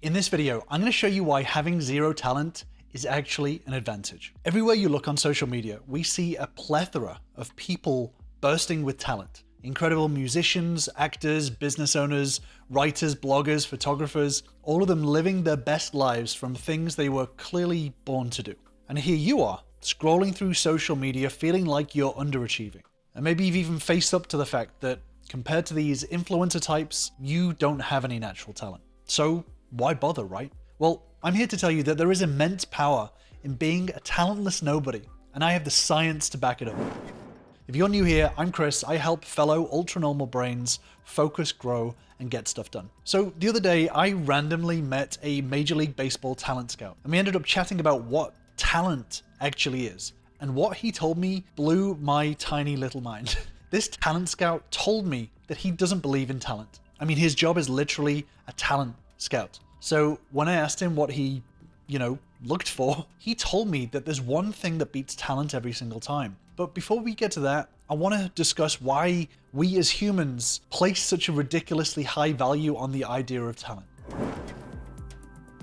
In this video, I'm going to show you why having zero talent is actually an advantage. Everywhere you look on social media, we see a plethora of people bursting with talent. Incredible musicians, actors, business owners, writers, bloggers, photographers, all of them living their best lives from things they were clearly born to do. And here you are, scrolling through social media feeling like you're underachieving. And maybe you've even faced up to the fact that compared to these influencer types, you don't have any natural talent. So why bother, right? Well, I'm here to tell you that there is immense power in being a talentless nobody, and I have the science to back it up. If you're new here, I'm Chris. I help fellow ultra-normal brains focus, grow, and get stuff done. So the other day, I randomly met a Major League Baseball talent scout, and we ended up chatting about what talent actually is. And what he told me blew my tiny little mind. This talent scout told me that he doesn't believe in talent. I mean, his job is literally a talent scout. So when I asked him what he, looked for, he told me that there's one thing that beats talent every single time. But before we get to that, I want to discuss why we as humans place such a ridiculously high value on the idea of talent.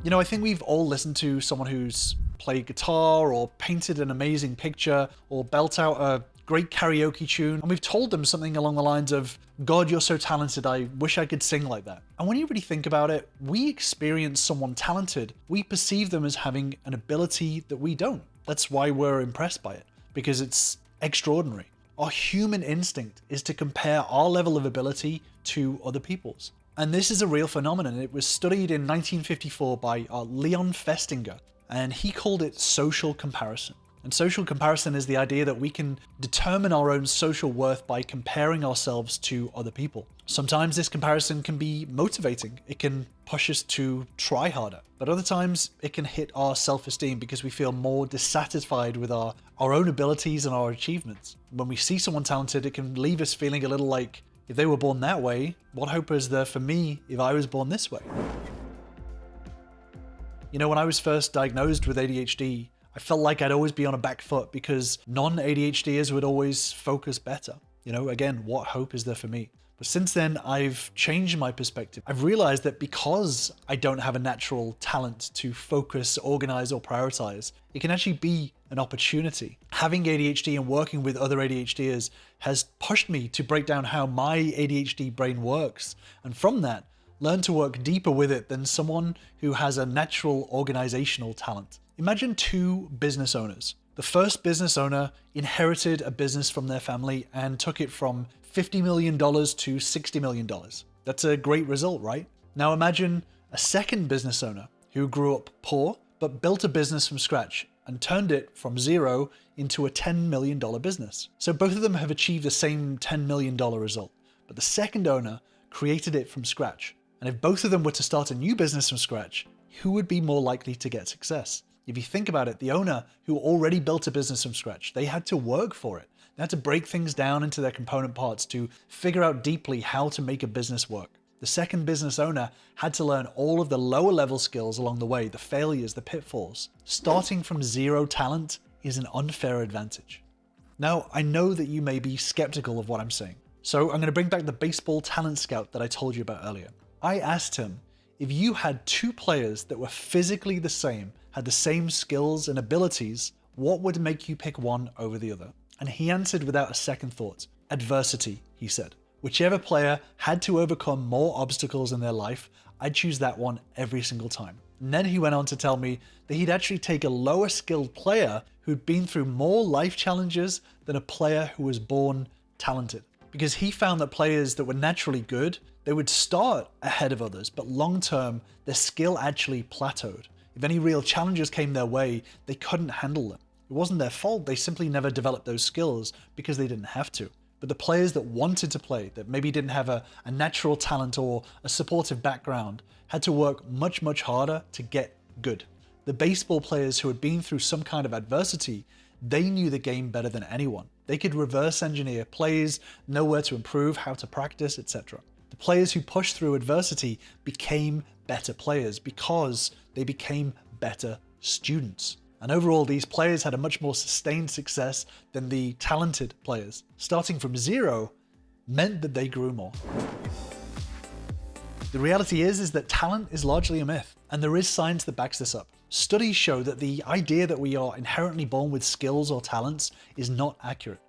I think we've all listened to someone who's played guitar or painted an amazing picture or belt out a great karaoke tune, and we've told them something along the lines of, "God, you're so talented, I wish I could sing like that." And when you really think about it, we experience someone talented, we perceive them as having an ability that we don't. That's why we're impressed by it, because it's extraordinary. Our human instinct is to compare our level of ability to other people's. And this is a real phenomenon. It was studied in 1954 by Leon Festinger, and he called it social comparison. And social comparison is the idea that we can determine our own social worth by comparing ourselves to other people. Sometimes this comparison can be motivating. It can push us to try harder. But other times it can hit our self-esteem because we feel more dissatisfied with our own abilities and our achievements. When we see someone talented, it can leave us feeling a little like, if they were born that way, what hope is there for me if I was born this way? When I was first diagnosed with ADHD, I felt like I'd always be on a back foot because non-ADHDers would always focus better. Again, what hope is there for me? But since then, I've changed my perspective. I've realized that because I don't have a natural talent to focus, organize, or prioritize, it can actually be an opportunity. Having ADHD and working with other ADHDers has pushed me to break down how my ADHD brain works. And from that, learn to work deeper with it than someone who has a natural organizational talent. Imagine two business owners. The first business owner inherited a business from their family and took it from $50 million to $60 million. That's a great result, right? Now imagine a second business owner who grew up poor, but built a business from scratch and turned it from zero into a $10 million business. So both of them have achieved the same $10 million result, but the second owner created it from scratch. And if both of them were to start a new business from scratch, who would be more likely to get success? If you think about it, the owner who already built a business from scratch, they had to work for it. They had to break things down into their component parts to figure out deeply how to make a business work. The second business owner had to learn all of the lower level skills along the way, the failures, the pitfalls. Starting from zero talent is an unfair advantage. Now, I know that you may be skeptical of what I'm saying. So I'm going to bring back the baseball talent scout that I told you about earlier. I asked him, if you had two players that were physically the same, had the same skills and abilities, what would make you pick one over the other? And he answered without a second thought. Adversity, he said. Whichever player had to overcome more obstacles in their life, I'd choose that one every single time. And then he went on to tell me that he'd actually take a lower skilled player who'd been through more life challenges than a player who was born talented. Because he found that players that were naturally good, they would start ahead of others, but long term, their skill actually plateaued. If any real challenges came their way, they couldn't handle them. It wasn't their fault, they simply never developed those skills because they didn't have to. But the players that wanted to play, that maybe didn't have a natural talent or a supportive background, had to work much, much harder to get good. The baseball players who had been through some kind of adversity, they knew the game better than anyone. They could reverse engineer plays, know where to improve, how to practice, etc. The players who pushed through adversity became better players because they became better students. And overall, these players had a much more sustained success than the talented players. Starting from zero meant that they grew more. The reality is that talent is largely a myth, and there is science that backs this up. Studies show that the idea that we are inherently born with skills or talents is not accurate.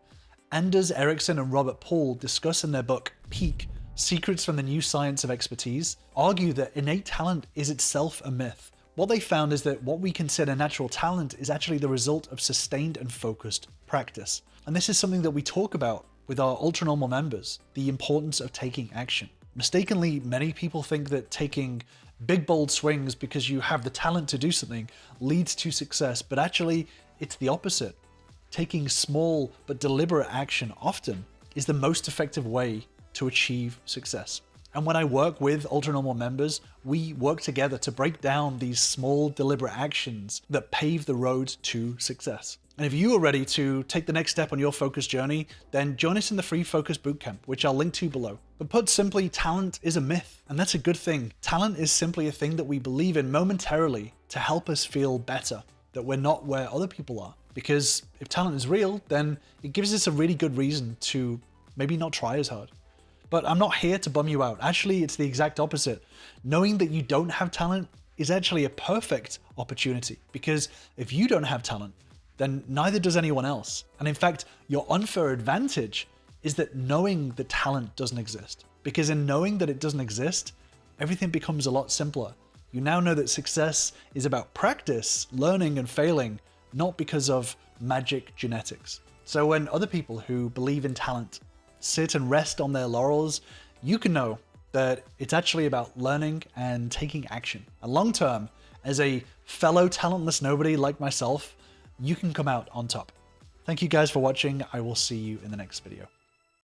Anders Ericsson and Robert Paul discuss in their book, Peak: Secrets from the New Science of Expertise, argue that innate talent is itself a myth. What they found is that what we consider natural talent is actually the result of sustained and focused practice. And this is something that we talk about with our ultra-normal members, the importance of taking action. Mistakenly, many people think that taking big bold swings because you have the talent to do something leads to success, but actually it's the opposite. Taking small but deliberate action often is the most effective way to achieve success. And when I work with ultra-normal members, we work together to break down these small deliberate actions that pave the road to success. And if you are ready to take the next step on your focus journey, then join us in the free focus bootcamp, which I'll link to below. But put simply, talent is a myth, and that's a good thing. Talent is simply a thing that we believe in momentarily to help us feel better, that we're not where other people are. Because if talent is real, then it gives us a really good reason to maybe not try as hard. But I'm not here to bum you out. Actually, it's the exact opposite. Knowing that you don't have talent is actually a perfect opportunity, because if you don't have talent, then neither does anyone else. And in fact, your unfair advantage is that knowing that talent doesn't exist. Because in knowing that it doesn't exist, everything becomes a lot simpler. You now know that success is about practice, learning and failing, not because of magic genetics. So when other people who believe in talent sit and rest on their laurels, you can know that it's actually about learning and taking action. And long term, as a fellow talentless nobody like myself, you can come out on top. Thank you guys for watching. I will see you in the next video.